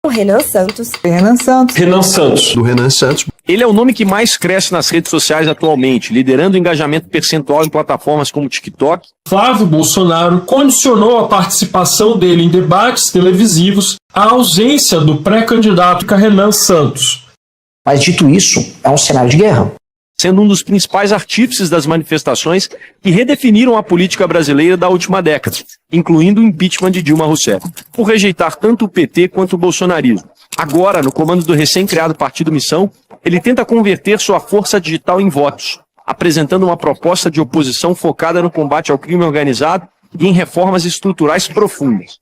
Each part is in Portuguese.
Renan Santos. Renan Santos. Renan Santos. Do Renan Santos. Ele é o nome que mais cresce nas redes sociais atualmente, liderando o engajamento percentual em plataformas como o TikTok. Flávio Bolsonaro condicionou a participação dele em debates televisivos à ausência do pré-candidato Renan Santos. Mas, dito isso, é um cenário de guerra. Sendo um dos principais artífices das manifestações que redefiniram a política brasileira da última década, incluindo o impeachment de Dilma Rousseff, por rejeitar tanto o PT quanto o bolsonarismo. Agora, no comando do recém-criado Partido Missão, ele tenta converter sua força digital em votos, apresentando uma proposta de oposição focada no combate ao crime organizado e em reformas estruturais profundas.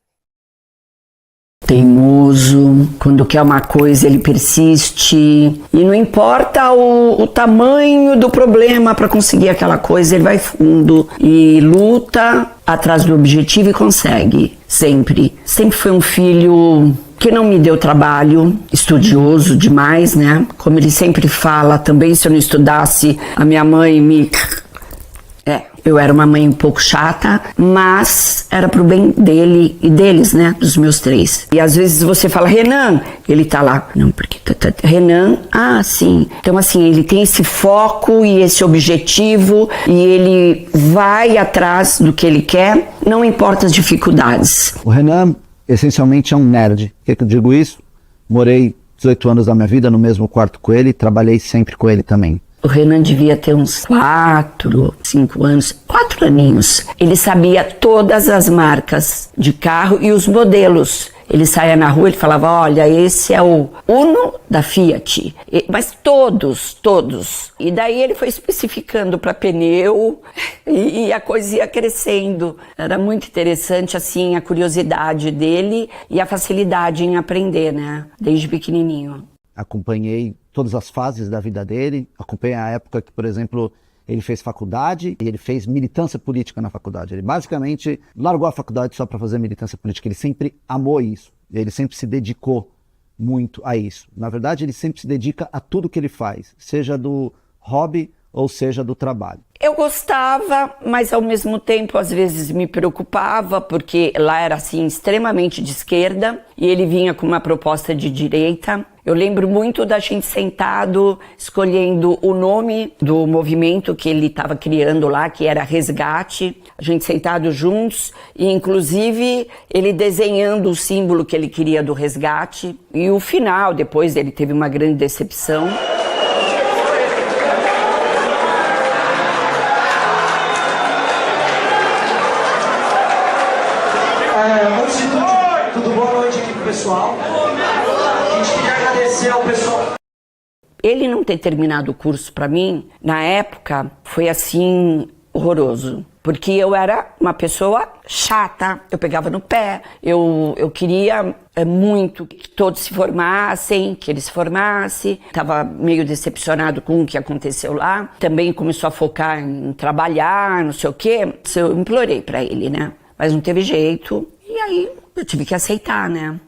Teimoso, quando quer uma coisa ele persiste e não importa o tamanho do problema para conseguir aquela coisa, ele vai fundo e luta atrás do objetivo e consegue, sempre. Sempre foi um filho que não me deu trabalho, estudioso demais, né? Como ele sempre fala, também se eu não estudasse, a minha mãe me... eu era uma mãe um pouco chata, mas era pro bem dele e deles, né? Dos meus três. E às vezes você fala, Renan, ele tá lá. Não, porque... Renan, sim. Então assim, ele tem esse foco e esse objetivo e ele vai atrás do que ele quer, não importa as dificuldades. O Renan, essencialmente, é um nerd. Por que eu digo isso? Morei 18 anos da minha vida no mesmo quarto com ele e trabalhei sempre com ele também. O Renan devia ter uns 4, 5 anos, 4 aninhos. Ele sabia todas as marcas de carro e os modelos. Ele saía na rua, ele falava, olha, esse é o Uno da Fiat. Mas todos. E daí ele foi especificando para pneu e a coisa ia crescendo. Era muito interessante, assim, a curiosidade dele e a facilidade em aprender, né? Desde pequenininho. Acompanhei todas as fases da vida dele, acompanhei a época que, por exemplo, ele fez faculdade e ele fez militância política na faculdade. Ele basicamente largou a faculdade só para fazer militância política. Ele sempre amou isso, ele sempre se dedicou muito a isso. Na verdade, ele sempre se dedica a tudo que ele faz, seja do hobby ou seja do trabalho. Eu gostava, mas ao mesmo tempo às vezes me preocupava, porque lá era assim extremamente de esquerda e ele vinha com uma proposta de direita. Eu lembro muito da gente sentado escolhendo o nome do movimento que ele estava criando lá, que era Resgate. A gente sentado juntos e inclusive ele desenhando o símbolo que ele queria do resgate. E o final, depois ele teve uma grande decepção. Antes de tudo, boa noite aqui pro pessoal. A gente queria agradecer ao pessoal. Ele não ter terminado o curso para mim, na época, foi assim, horroroso. Porque eu era uma pessoa chata, eu pegava no pé, eu queria muito que todos se formassem, que ele se formasse. Estava meio decepcionado com o que aconteceu lá. Também começou a focar em trabalhar, não sei o quê. Eu implorei para ele, né? Mas não teve jeito. E aí eu tive que aceitar, né?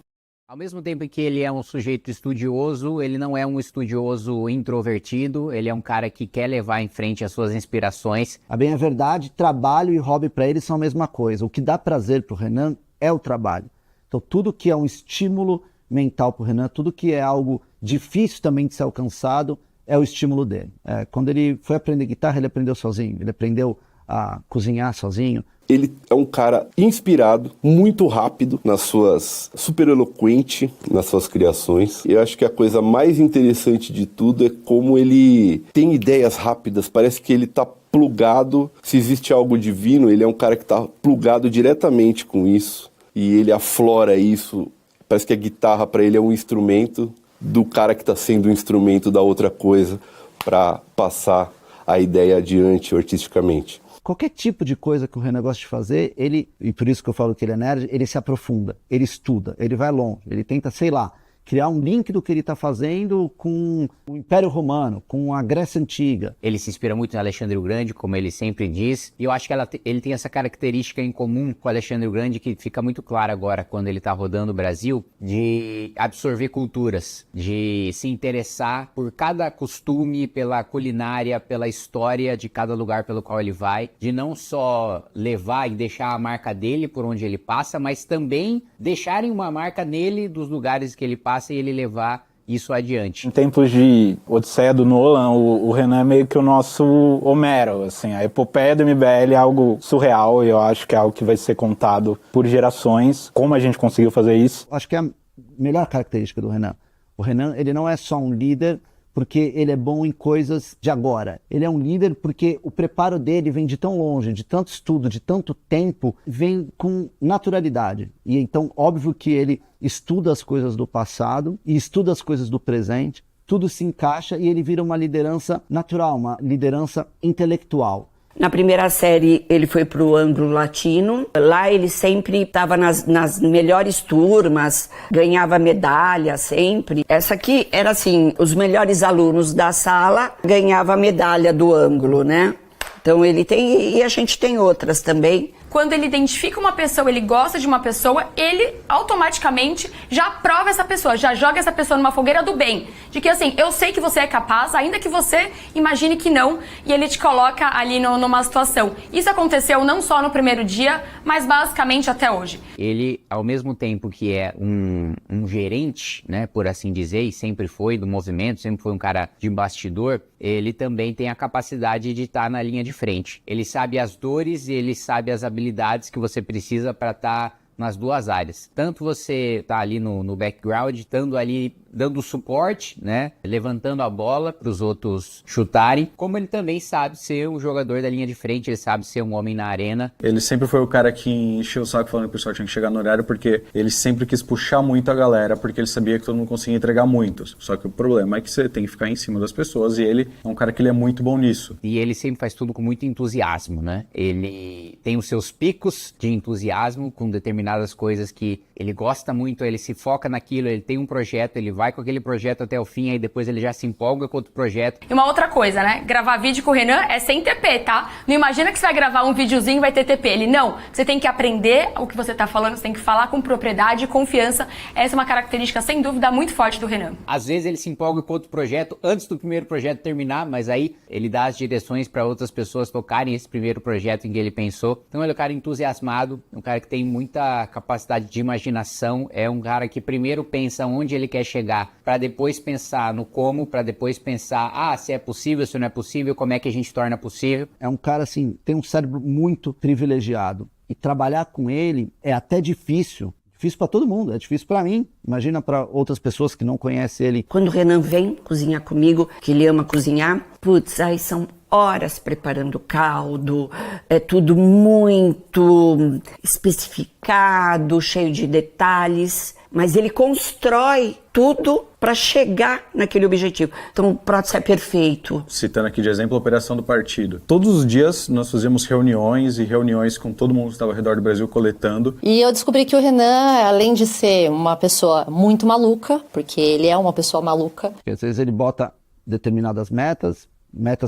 Ao mesmo tempo que ele é um sujeito estudioso, ele não é um estudioso introvertido, ele é um cara que quer levar em frente as suas inspirações. A bem é verdade, trabalho e hobby para ele são a mesma coisa. O que dá prazer pro Renan é o trabalho. Então tudo que é um estímulo mental pro Renan, tudo que é algo difícil também de ser alcançado, é o estímulo dele. Quando ele foi aprender guitarra, ele aprendeu sozinho, ele aprendeu a cozinhar sozinho. Ele é um cara inspirado, muito rápido nas suas... super eloquente nas suas criações. Eu acho que a coisa mais interessante de tudo é como ele tem ideias rápidas. Parece que ele tá plugado. Se existe algo divino, ele é um cara que tá plugado diretamente com isso. E ele aflora isso. Parece que a guitarra para ele é um instrumento do cara que tá sendo um instrumento da outra coisa para passar a ideia adiante artisticamente. Qualquer tipo de coisa que o Renan gosta de fazer, e por isso que eu falo que ele é nerd, ele se aprofunda, ele estuda, ele vai longe, ele tenta, sei lá, criar um link do que ele está fazendo com o Império Romano, com a Grécia Antiga. Ele se inspira muito em Alexandre o Grande, como ele sempre diz, e eu acho que ele tem essa característica em comum com Alexandre o Grande que fica muito clara agora quando ele está rodando o Brasil, de absorver culturas, de se interessar por cada costume, pela culinária, pela história de cada lugar pelo qual ele vai, de não só levar e deixar a marca dele por onde ele passa, mas também deixarem uma marca nele dos lugares que ele passa e ele levar isso adiante. Em tempos de Odisseia do Nolan, o Renan é meio que o nosso Homero, assim, a epopeia do MBL é algo surreal e eu acho que é algo que vai ser contado por gerações. Como a gente conseguiu fazer isso? Acho que é a melhor característica do Renan. O Renan, ele não é só um líder porque ele é bom em coisas de agora. Ele é um líder porque o preparo dele vem de tão longe, de tanto estudo, de tanto tempo, vem com naturalidade. E então, óbvio que ele estuda as coisas do passado e estuda as coisas do presente, tudo se encaixa e ele vira uma liderança natural, uma liderança intelectual. Na primeira série ele foi para o Anglo-Latino, lá ele sempre estava nas melhores turmas, ganhava medalha sempre. Essa aqui era assim, os melhores alunos da sala ganhavam a medalha do Anglo, né? Então ele tem, e a gente tem outras também. Quando ele identifica uma pessoa, ele gosta de uma pessoa, ele automaticamente já aprova essa pessoa, já joga essa pessoa numa fogueira do bem. De que assim, eu sei que você é capaz, ainda que você imagine que não, e ele te coloca ali numa situação. Isso aconteceu não só no primeiro dia, mas basicamente até hoje. Ele, ao mesmo tempo que é um gerente, né, por assim dizer, e sempre foi do movimento, sempre foi um cara de bastidor, ele também tem a capacidade de estar na linha de frente. Ele sabe as dores e ele sabe as habilidades que você precisa para estar nas duas áreas. Tanto você tá ali no background, estando ali dando suporte, né, levantando a bola para os outros chutarem, como ele também sabe ser um jogador da linha de frente, ele sabe ser um homem na arena. Ele sempre foi o cara que encheu o saco falando que o pessoal tinha que chegar no horário, porque ele sempre quis puxar muito a galera, porque ele sabia que todo mundo conseguia entregar muitos. Só que o problema é que você tem que ficar em cima das pessoas, e ele é um cara que ele é muito bom nisso. E ele sempre faz tudo com muito entusiasmo, né? Ele tem os seus picos de entusiasmo com determinadas coisas que ele gosta muito, ele se foca naquilo, ele tem um projeto, ele vai com aquele projeto até o fim, aí depois ele já se empolga com outro projeto. E uma outra coisa, né? Gravar vídeo com o Renan é sem TP, tá? Não imagina que você vai gravar um videozinho e vai ter TP. Ele, não. Você tem que aprender o que você tá falando, você tem que falar com propriedade e confiança. Essa é uma característica, sem dúvida, muito forte do Renan. Às vezes ele se empolga com outro projeto antes do primeiro projeto terminar, mas aí ele dá as direções para outras pessoas tocarem esse primeiro projeto em que ele pensou. Então ele é um cara entusiasmado, um cara que tem muita capacidade de imaginação, é um cara que primeiro pensa onde ele quer chegar, para depois pensar no como, para depois pensar, se é possível, se não é possível, como é que a gente torna possível. É um cara, assim, tem um cérebro muito privilegiado. E trabalhar com ele é até difícil. Difícil para todo mundo, é difícil para mim. Imagina para outras pessoas que não conhecem ele. Quando o Renan vem cozinhar comigo, que ele ama cozinhar, putz, aí são horas preparando caldo, é tudo muito especificado, cheio de detalhes, mas ele constrói tudo para chegar naquele objetivo. Então o prato é perfeito. Citando aqui de exemplo a operação do partido. Todos os dias nós fazíamos reuniões com todo mundo que estava ao redor do Brasil coletando. E eu descobri que o Renan, além de ser uma pessoa muito maluca, porque ele é uma pessoa maluca. Porque às vezes ele bota determinadas metas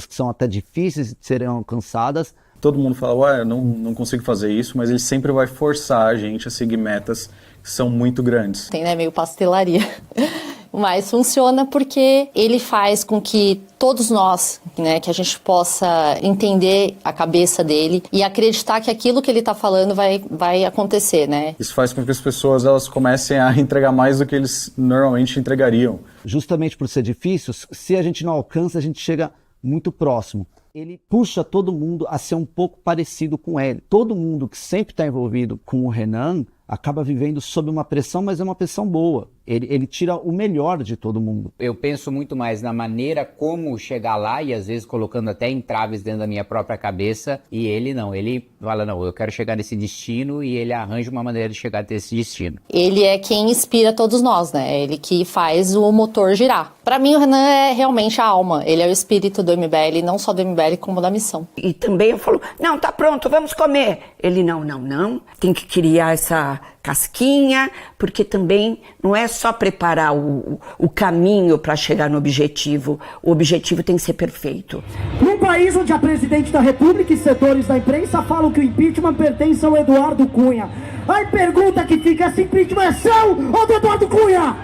que são até difíceis de serem alcançadas. Todo mundo fala, não consigo fazer isso, mas ele sempre vai forçar a gente a seguir metas que são muito grandes. Tem, né, meio pastelaria. Mas funciona porque ele faz com que todos nós, né, que a gente possa entender a cabeça dele e acreditar que aquilo que ele está falando vai acontecer, né? Isso faz com que as pessoas elas comecem a entregar mais do que eles normalmente entregariam. Justamente por ser difícil, se a gente não alcança, a gente chega muito próximo. Ele puxa todo mundo a ser um pouco parecido com ele. Todo mundo que sempre está envolvido com o Renan acaba vivendo sob uma pressão, mas é uma pressão boa. Ele tira o melhor de todo mundo. Eu penso muito mais na maneira como chegar lá e às vezes colocando até entraves dentro da minha própria cabeça, e ele não, ele fala, não, eu quero chegar nesse destino, e ele arranja uma maneira de chegar até esse destino. Ele é quem inspira todos nós, né? Ele que faz o motor girar. Para mim o Renan é realmente a alma, ele é o espírito do MBL, não só do MBL como da missão. E também eu falo, não, tá pronto, vamos comer. Ele, não, tem que criar essa casquinha, porque também não é só preparar o caminho para chegar no objetivo. O objetivo tem que ser perfeito. Num país onde a presidente da República e setores da imprensa falam que o impeachment pertence ao Eduardo Cunha. Aí pergunta que fica, esse impeachment é seu ou do Eduardo Cunha?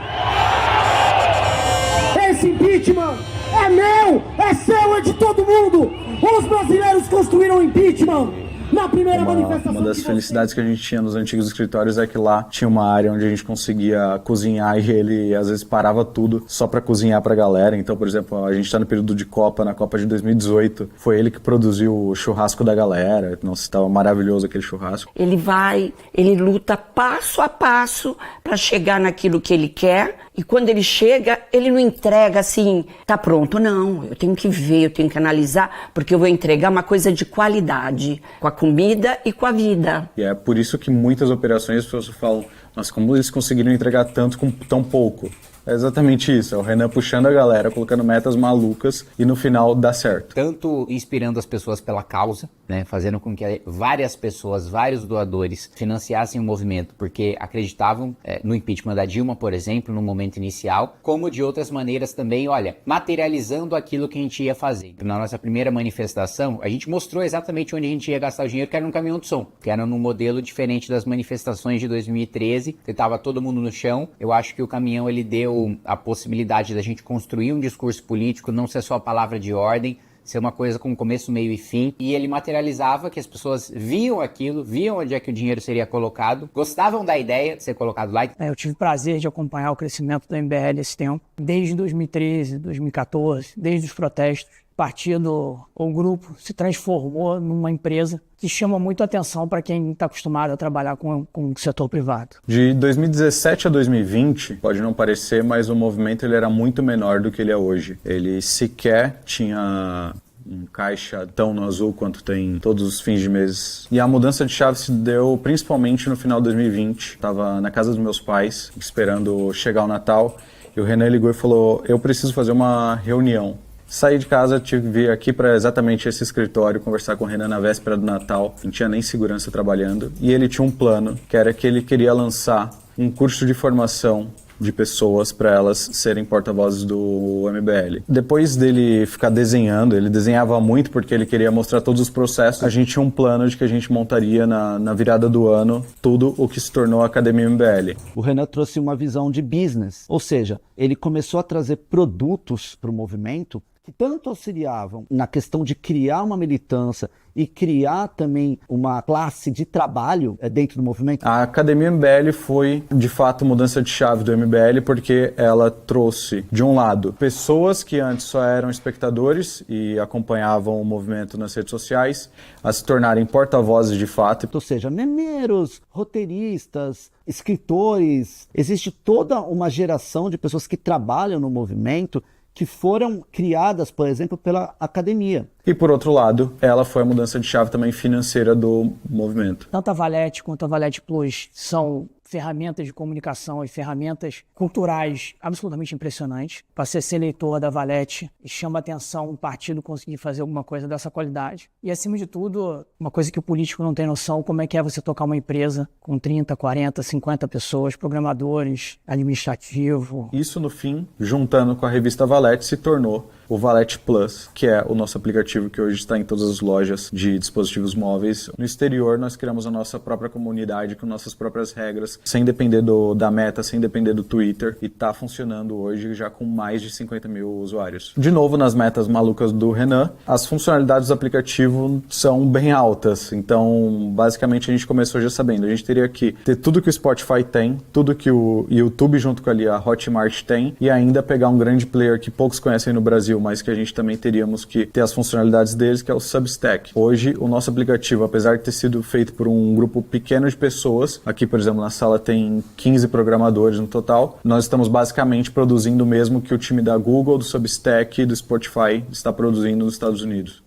Esse impeachment é meu, é seu, é de todo mundo. Os brasileiros construíram o impeachment. Na primeira manifestação. Uma das felicidades que a gente tinha nos antigos escritórios é que lá tinha uma área onde a gente conseguia cozinhar e ele às vezes parava tudo só pra cozinhar pra galera. Então, por exemplo, a gente tá no período de Copa, na Copa de 2018, foi ele que produziu o churrasco da galera. Nossa, estava maravilhoso aquele churrasco. Ele luta passo a passo pra chegar naquilo que ele quer. E quando ele chega, ele não entrega assim, tá pronto. Não, eu tenho que ver, eu tenho que analisar, porque eu vou entregar uma coisa de qualidade, com a comida e com a vida. E é por isso que muitas operações as pessoas falam, nossa, como eles conseguiram entregar tanto com tão pouco? É exatamente isso, é o Renan puxando a galera, colocando metas malucas e no final dá certo. Tanto inspirando as pessoas pela causa, né, fazendo com que várias pessoas, vários doadores financiassem o movimento porque acreditavam no impeachment da Dilma, por exemplo, no momento inicial, como de outras maneiras também, olha, materializando aquilo que a gente ia fazer. Na nossa primeira manifestação, a gente mostrou exatamente onde a gente ia gastar o dinheiro, que era no caminhão de som, que era num modelo diferente das manifestações de 2013, que estava todo mundo no chão. Eu acho que o caminhão, ele deu a possibilidade da gente construir um discurso político, não ser só palavra de ordem, ser uma coisa com começo, meio e fim, e ele materializava que as pessoas viam aquilo, viam onde é que o dinheiro seria colocado, gostavam da ideia de ser colocado lá. Eu tive o prazer de acompanhar o crescimento da MBL esse tempo, desde 2013, 2014, desde os protestos. O partido ou grupo se transformou numa empresa que chama muito atenção para quem está acostumado a trabalhar com o setor privado. De 2017 a 2020, pode não parecer, mas o movimento ele era muito menor do que ele é hoje. Ele sequer tinha um caixa tão no azul quanto tem todos os fins de mês. E a mudança de chave se deu principalmente no final de 2020. Estava na casa dos meus pais, esperando chegar o Natal, e o Renan ligou e falou, eu preciso fazer uma reunião. Saí de casa, tive que vir aqui para exatamente esse escritório, conversar com o Renan na véspera do Natal. Não tinha nem segurança trabalhando. E ele tinha um plano, que era que ele queria lançar um curso de formação de pessoas para elas serem porta-vozes do MBL. Depois dele ficar desenhando, ele desenhava muito porque ele queria mostrar todos os processos, a gente tinha um plano de que a gente montaria na virada do ano tudo o que se tornou a Academia MBL. O Renan trouxe uma visão de business, ou seja, ele começou a trazer produtos para o movimento que tanto auxiliavam na questão de criar uma militância e criar também uma classe de trabalho dentro do movimento. A Academia MBL foi, de fato, mudança de chave do MBL porque ela trouxe, de um lado, pessoas que antes só eram espectadores e acompanhavam o movimento nas redes sociais, a se tornarem porta-vozes de fato. Ou seja, memeiros, roteiristas, escritores, existe toda uma geração de pessoas que trabalham no movimento que foram criadas, por exemplo, pela academia. E, por outro lado, ela foi a mudança de chave também financeira do movimento. Tanto a Valete quanto a Valete Plus são ferramentas de comunicação e ferramentas culturais absolutamente impressionantes. Passei a ser eleitor da Valete e chama atenção um partido conseguir fazer alguma coisa dessa qualidade. E, acima de tudo, uma coisa que o político não tem noção, como é que é você tocar uma empresa com 30, 40, 50 pessoas, programadores, administrativo. Isso, no fim, juntando com a revista Valete, se tornou o Valete Plus, que é o nosso aplicativo que hoje está em todas as lojas de dispositivos móveis. No exterior, nós criamos a nossa própria comunidade com nossas próprias regras, sem depender da Meta, sem depender do Twitter, e está funcionando hoje já com mais de 50 mil usuários. De novo, nas metas malucas do Renan, as funcionalidades do aplicativo são bem altas, então basicamente a gente começou já sabendo, a gente teria que ter tudo que o Spotify tem, tudo que o YouTube junto com ali a Hotmart tem, e ainda pegar um grande player que poucos conhecem no Brasil, mas que a gente também teríamos que ter as funcionalidades deles, que é o Substack. Hoje, o nosso aplicativo, apesar de ter sido feito por um grupo pequeno de pessoas, aqui, por exemplo, na sala tem 15 programadores no total, nós estamos basicamente produzindo o mesmo que o time da Google, do Substack e do Spotify está produzindo nos Estados Unidos.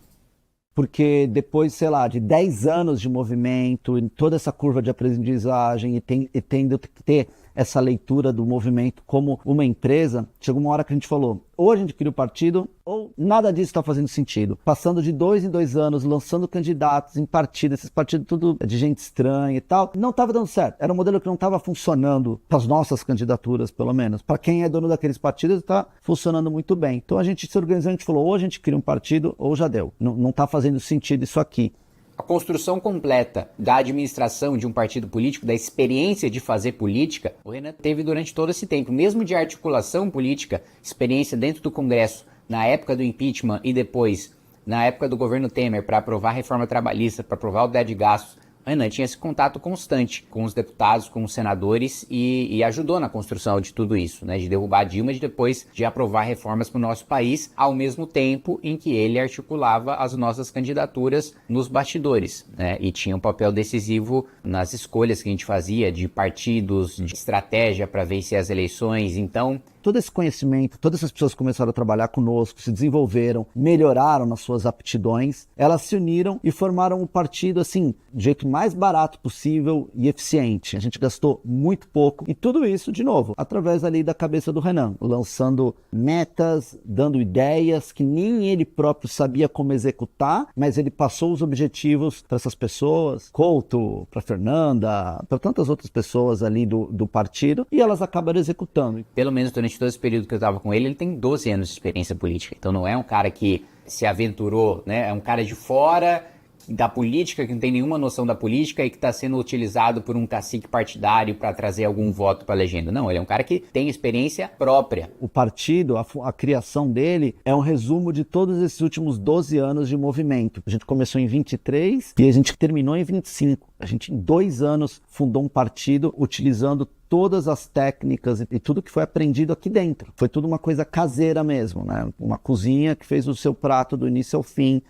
Porque depois, sei lá, de 10 anos de movimento, em toda essa curva de aprendizagem e tendo que ter essa leitura do movimento como uma empresa, chegou uma hora que a gente falou, ou a gente cria o partido, ou nada disso está fazendo sentido. Passando de 2 em 2 anos, lançando candidatos em partido, esses partidos tudo de gente estranha e tal, não estava dando certo. Era um modelo que não estava funcionando para as nossas candidaturas, pelo menos. Para quem é dono daqueles partidos, está funcionando muito bem. Então a gente se organizou, a gente falou, ou a gente cria um partido, ou já deu. Não está fazendo sentido isso aqui. A construção completa da administração de um partido político, da experiência de fazer política, o Renan teve durante todo esse tempo, mesmo de articulação política, experiência dentro do Congresso, na época do impeachment e depois, na época do governo Temer, para aprovar a reforma trabalhista, para aprovar o teto de gastos. O Renan tinha esse contato constante com os deputados, com os senadores e ajudou na construção de tudo isso, né? De derrubar a Dilma e depois de aprovar reformas para o nosso país, ao mesmo tempo em que ele articulava as nossas candidaturas nos bastidores, né? E tinha um papel decisivo nas escolhas que a gente fazia de partidos, de estratégia para vencer as eleições. Então, todo esse conhecimento, todas essas pessoas que começaram a trabalhar conosco, se desenvolveram, melhoraram nas suas aptidões, elas se uniram e formaram um partido, assim, do jeito mais barato possível e eficiente. A gente gastou muito pouco e tudo isso, de novo, através ali da cabeça do Renan, lançando metas, dando ideias que nem ele próprio sabia como executar, mas ele passou os objetivos para essas pessoas, Couto, para Fernanda, para tantas outras pessoas ali do partido, e elas acabaram executando. Pelo menos durante todo esse período que eu estava com ele, ele tem 12 anos de experiência política. Então não é um cara que se aventurou, né? É um cara de fora da política, que não tem nenhuma noção da política e que está sendo utilizado por um cacique partidário para trazer algum voto para a legenda. Não, ele é um cara que tem experiência própria. O partido, a criação dele, é um resumo de todos esses últimos 12 anos de movimento. A gente começou em 23 e a gente terminou em 25. A gente, em 2 anos, fundou um partido utilizando todas as técnicas e tudo que foi aprendido aqui dentro. Foi tudo uma coisa caseira mesmo, né? Uma cozinha que fez o seu prato do início ao fim.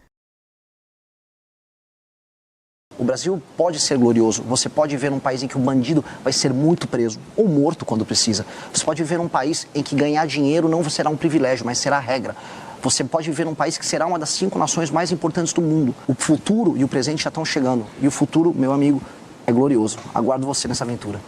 O Brasil pode ser glorioso. Você pode viver num país em que o bandido vai ser muito preso ou morto quando precisa. Você pode viver num país em que ganhar dinheiro não será um privilégio, mas será a regra. Você pode viver num país que será uma das 5 nações mais importantes do mundo. O futuro e o presente já estão chegando. E o futuro, meu amigo, é glorioso. Aguardo você nessa aventura.